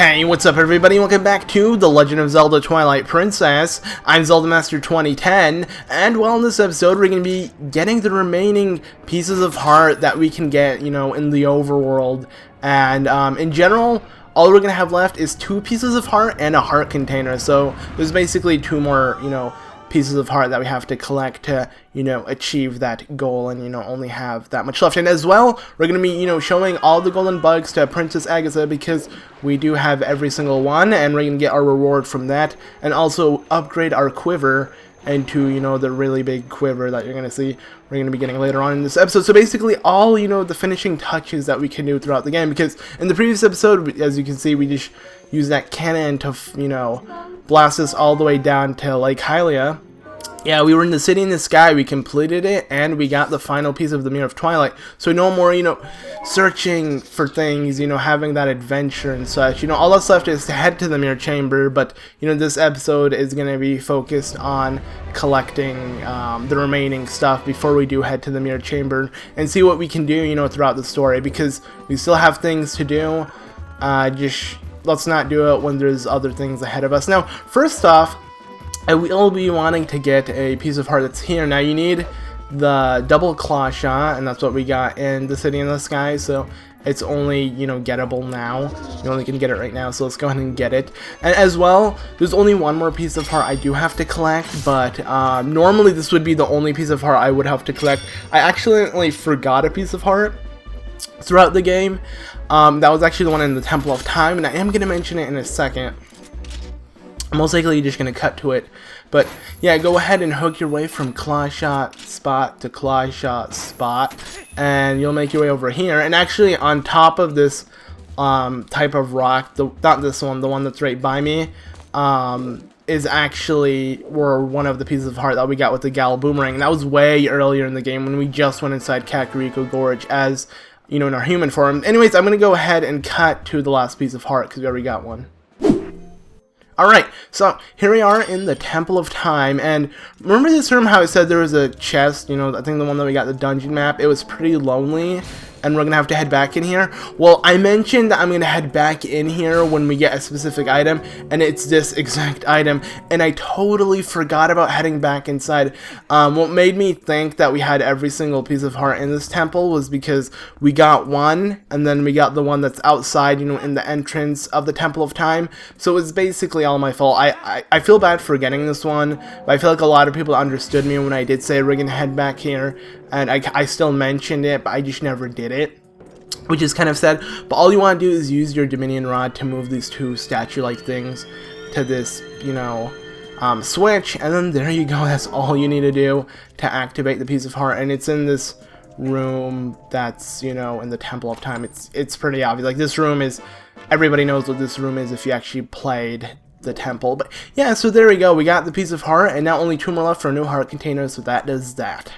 Hey, what's up everybody? Welcome back to The Legend of Zelda Twilight Princess. I'm Zelda Master 2010, and well, in this episode we're going to be getting the remaining pieces of heart that we can get, in the overworld. And in general, all we're going to have left is 2 pieces of heart and a heart container. So there's basically 2 more, pieces of heart that we have to collect to, achieve that goal, and, only have that much left. And as well, we're going to be, showing all the golden bugs to Princess Agitha, because we do have every single one, and we're going to get our reward from that, and also upgrade our quiver into, the really big quiver that you're going to see we're going to be getting later on in this episode. So basically all, the finishing touches that we can do throughout the game, because in the previous episode, as you can see, we just used that cannon to, blast us all the way down to Lake Hylia. Yeah, we were in the city in the sky, we completed it, and we got the final piece of the Mirror of Twilight. So no more, searching for things, having that adventure and such. All that's left is to head to the Mirror Chamber, but, this episode is going to be focused on collecting the remaining stuff before we do head to the Mirror Chamber and see what we can do, throughout the story, because we still have things to do. Just let's not do it when there's other things ahead of us. Now, first off, I will be wanting to get a piece of heart that's here. Now you need the double claw shot, and that's what we got in the city in the sky, so it's only, gettable now. You only can get it right now, so let's go ahead and get it. And as well, there's only one more piece of heart I do have to collect, but normally this would be the only piece of heart I would have to collect. I accidentally forgot a piece of heart throughout the game. That was actually the one in the Temple of Time, and I am going to mention it in a second. I'm most likely just going to cut to it, but yeah, go ahead and hook your way from claw shot spot to claw shot spot, and you'll make your way over here. And actually on top of this type of rock, not this one, the one that's right by me, is actually one of the pieces of heart that we got with the Gal Boomerang, and that was way earlier in the game when we just went inside Kakariko Gorge as, in our human form. Anyways, I'm going to go ahead and cut to the last piece of heart, because we already got one. Alright, so here we are in the Temple of Time, and remember this room how I said there was a chest, I think the one that we got the dungeon map, it was pretty lonely, and we're going to have to head back in here. Well, I mentioned that I'm going to head back in here when we get a specific item, and it's this exact item, and I totally forgot about heading back inside. What made me think that we had every single piece of heart in this temple was because we got one, and then we got the one that's outside, in the entrance of the Temple of Time, so it was basically all my fault. I feel bad for getting this one, but I feel like a lot of people understood me when I did say we're going to head back here, and I still mentioned it, but I just never did it, which is kind of sad. But all you want to do is use your Dominion Rod to move these 2 statue-like things to this, switch, and then there you go. That's all you need to do to activate the piece of heart, and it's in this room that's, in the Temple of Time. It's pretty obvious. Like, this room is, everybody knows what this room is if you actually played the temple. But yeah, so there we go. We got the piece of heart, and now only 2 more left for a new heart container, so that does that.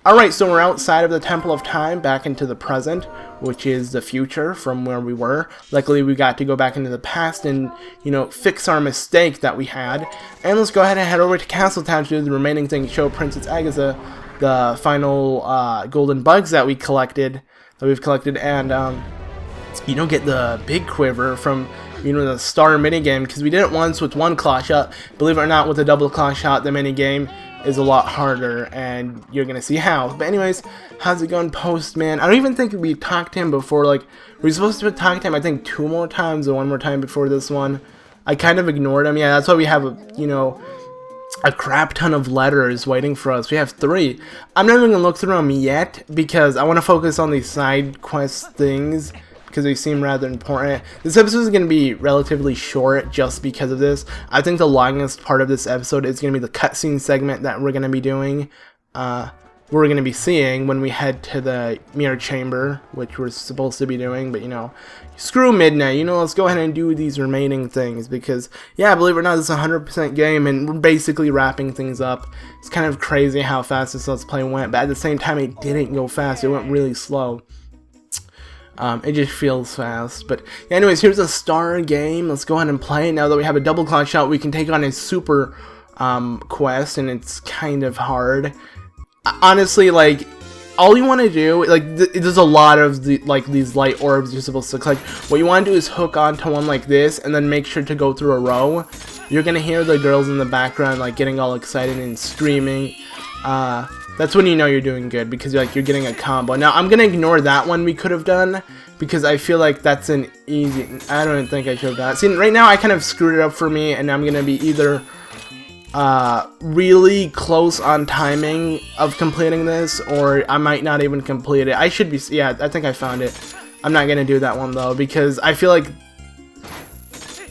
Alright, so we're outside of the Temple of Time, back into the present, which is the future from where we were. Luckily, we got to go back into the past and, fix our mistake that we had. And let's go ahead and head over to Castletown to do the remaining things, show Princess Agitha the final golden bugs that we've collected, and, get the big quiver from, the star minigame, because we did it once with 1 claw shot. Believe it or not, with a double claw shot, the minigame is a lot harder, and you're gonna see how. But anyways, how's it going, Postman? I don't even think we talked to him before. Like, we were supposed to talk to him, I think, 2 more times or 1 more time before this one. I kind of ignored him. Yeah, that's why we have a crap ton of letters waiting for us. We have 3. I'm not even gonna look through them yet, because I want to focus on these side quest things, because they seem rather important. This episode is going to be relatively short just because of this. I think the longest part of this episode is going to be the cutscene segment that we're going to be doing. We're going to be seeing when we head to the Mirror Chamber, which we're supposed to be doing, but screw midnight, let's go ahead and do these remaining things, because, yeah, believe it or not, this is a 100% game, and we're basically wrapping things up. It's kind of crazy how fast this Let's Play went, but at the same time, it didn't go fast, it went really slow. It just feels fast. But yeah, anyways, here's a star game. Let's go ahead and play. Now that we have a double claw shot, we can take on a super quest, and it's kind of hard. Honestly, like, all you want to do, like, there's a lot of these light orbs you're supposed to collect. What you want to do is hook onto one like this, and then make sure to go through a row. You're gonna hear the girls in the background like getting all excited and screaming. That's when you know you're doing good, because you're getting a combo. Now I'm gonna ignore that one we could have done, because I feel like that's an easy. I don't think I should have done it. See, right now I kind of screwed it up for me, and I'm gonna be either really close on timing of completing this, or I might not even complete it. I should be. Yeah, I think I found it. I'm not gonna do that one though, because I feel like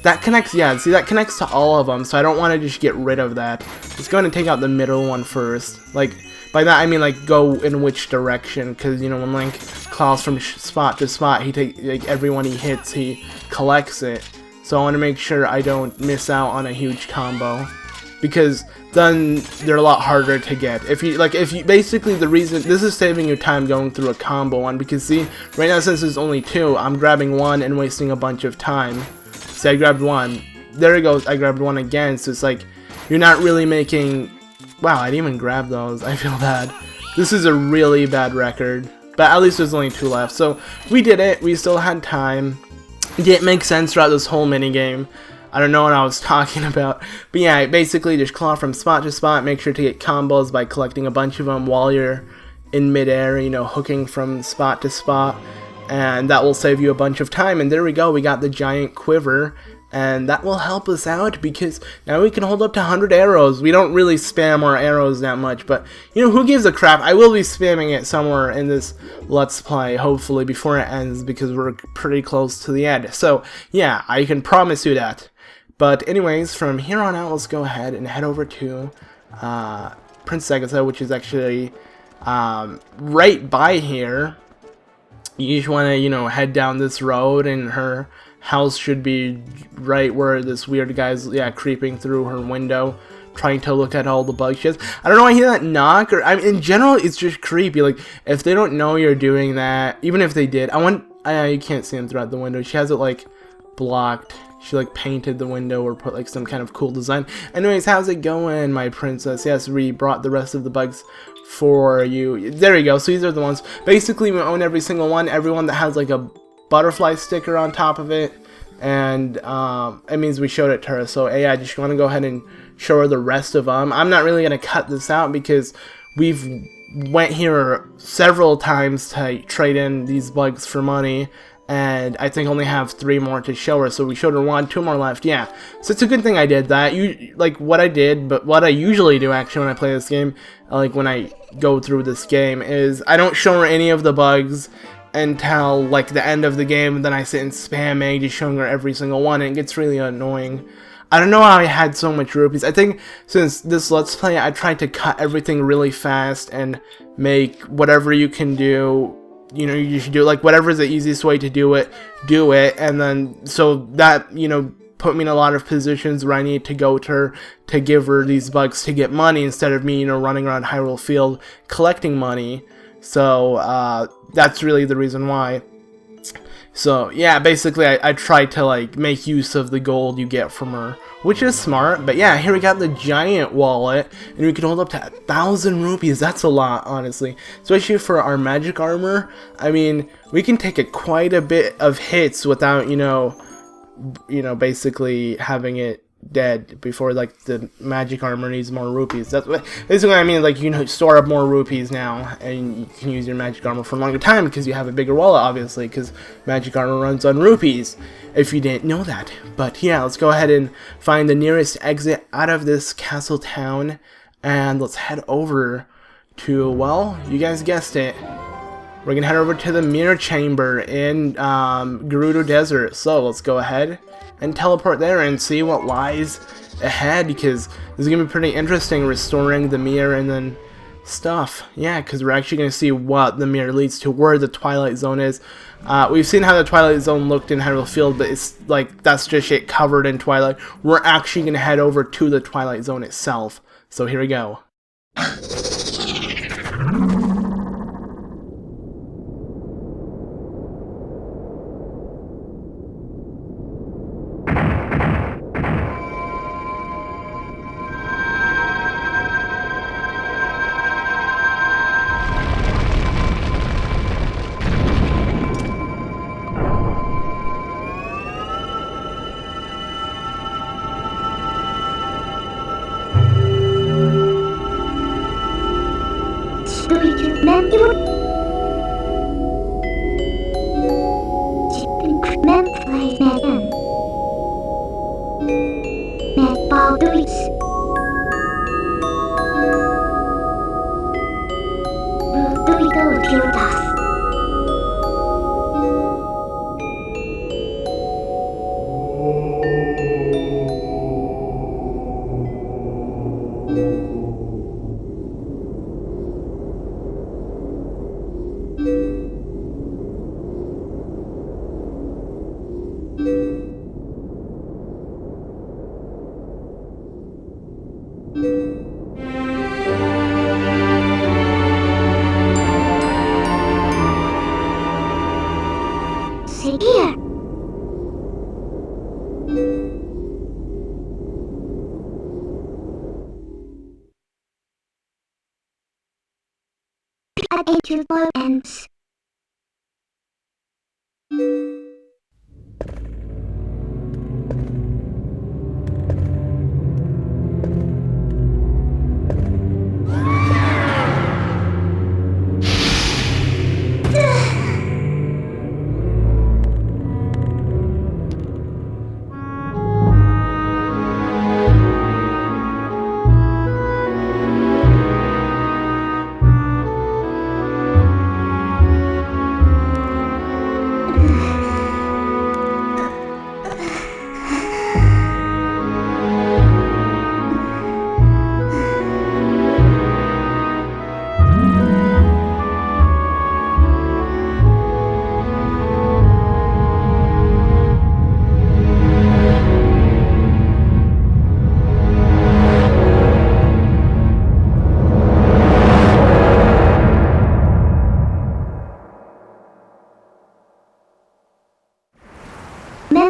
that connects. Yeah, see, that connects to all of them, so I don't want to just get rid of that. Let's go ahead and take out the middle one first. Like, by that I mean like go in which direction, because you know when Link claws from spot to spot, he takes like everyone he hits, he collects it. So I want to make sure I don't miss out on a huge combo, because then they're a lot harder to get. If you basically the reason this is saving your time going through a combo one, because see, right now since there's only two, I'm grabbing one and wasting a bunch of time. See, I grabbed one. There it goes. I grabbed one again. So it's like you're not really making. Wow, I didn't even grab those. I feel bad. This is a really bad record. But at least there's only two left. So we did it. We still had time. It didn't make sense throughout this whole minigame. I don't know what I was talking about. But yeah, basically just claw from spot to spot. Make sure to get combos by collecting a bunch of them while you're in midair, you know, hooking from spot to spot. And that will save you a bunch of time. And there we go. We got the giant quiver. And that will help us out, because now we can hold up to 100 arrows. We don't really spam our arrows that much, but you know, who gives a crap? I will be spamming it somewhere in this Let's Play, hopefully, before it ends, because we're pretty close to the end. So yeah, I can promise you that. But anyways, from here on out, let's go ahead and head over to Princess Agitha, which is actually right by here. You just want to, you know, head down this road, and her house should be right where this weird guy's, yeah, creeping through her window, trying to look at all the bugs she has. I don't know, I hear that knock, or, I mean, in general, it's just creepy. Like, if they don't know you're doing that, even if they did, you can't see him throughout the window. She has it, like, blocked. She, like, painted the window or put, like, some kind of cool design. Anyways, how's it going, my princess? Yes, we brought the rest of the bugs for you. There you go. So these are the ones. Basically, we own every single one. Everyone that has, like, a butterfly sticker on top of it, and it means we showed it to her. So yeah, I just want to go ahead and show her the rest of them. I'm not really gonna cut this out, because we've went here several times to trade in these bugs for money, and I think only have 3 more to show her. So we showed her 1, 2 more left. Yeah, so it's a good thing I did that. What I did, but what I usually do actually when I play this game, like when I go through this game, is I don't show her any of the bugs until like the end of the game, and then I sit and spam A, just showing her every single one, and it gets really annoying. I don't know how I had so much rupees. I think since this Let's Play, I tried to cut everything really fast and make whatever you can do, you know, you should do, like, whatever is the easiest way to do it, and then, so that, you know, put me in a lot of positions where I need to go to her to give her these bugs to get money, instead of me, you know, running around Hyrule Field collecting money. So, that's really the reason why. So, yeah, basically, I tried to, like, make use of the gold you get from her, which is smart. But yeah, here we got the giant wallet, and we can hold up to 1,000 rupees. That's a lot, honestly. Especially for our magic armor. I mean, we can take quite a bit of hits without, you know, basically having it dead before, like, the magic armor needs more rupees. That's what basically I mean. Like, you know, store up more rupees now, and you can use your magic armor for a longer time, because you have a bigger wallet, obviously, because magic armor runs on rupees, if you didn't know that. But yeah, let's go ahead and find the nearest exit out of this castle town, and let's head over to, well, you guys guessed it, we're gonna head over to the mirror chamber in Gerudo Desert. So let's go ahead and teleport there and see what lies ahead, because this is gonna be pretty interesting, restoring the mirror and then stuff. Yeah, because we're actually gonna see what the mirror leads to, where the Twilight Zone is. We've seen how the Twilight Zone looked in Hyrule Field, but it's like that's just it covered in Twilight. We're actually gonna head over to the Twilight Zone itself. So here we go. See here. Add into both ends.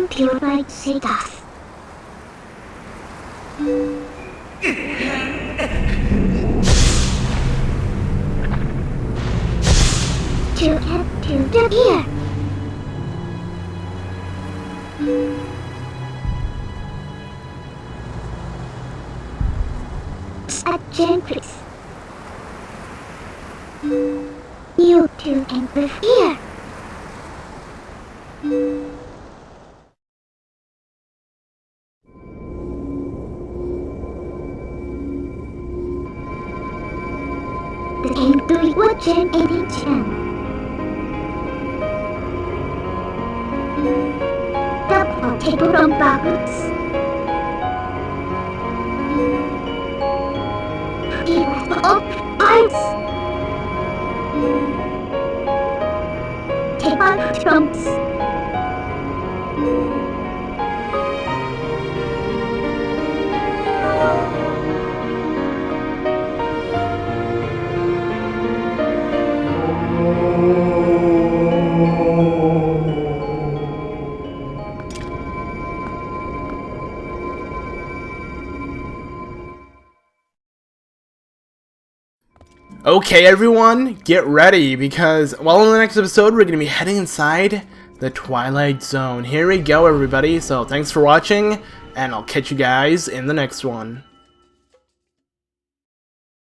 Purified Sedas. To get to the pier. At Gentris. You to enter here. The angry watching edition. The potato from Bagus. He was of ice. Take out trumps. Okay everyone, get ready, because, well, in the next episode we're going to be heading inside the Twilight Zone. Here we go everybody, so thanks for watching, and I'll catch you guys in the next one.